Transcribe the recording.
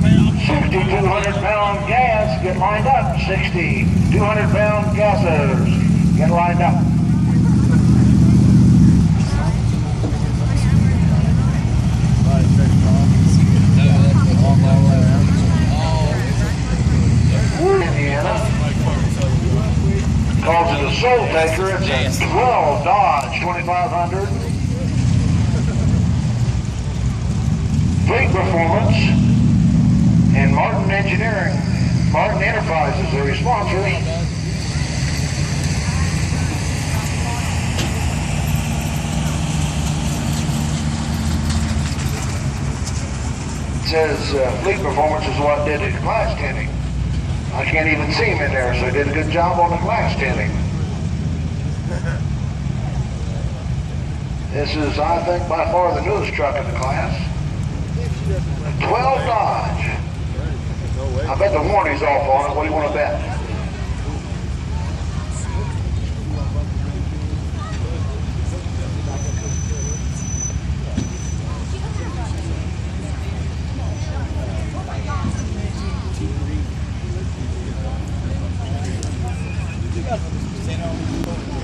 6,200-pound gas, get lined up. 6,200-pound gassers, get lined up. Indiana. Calls it a Soul Taker. It's a 12 Dodge 2500. Fleet Performance and Martin Engineering, Martin Enterprises are your sponsors. It says Fleet Performance is what did it, glass tinting. I can't even see him in there, so he did a good job on the glass tinting. This is, I think, by far the newest truck in the class. 12 Dodge. I bet the warranty's off on it. What do you want to bet? Stand on.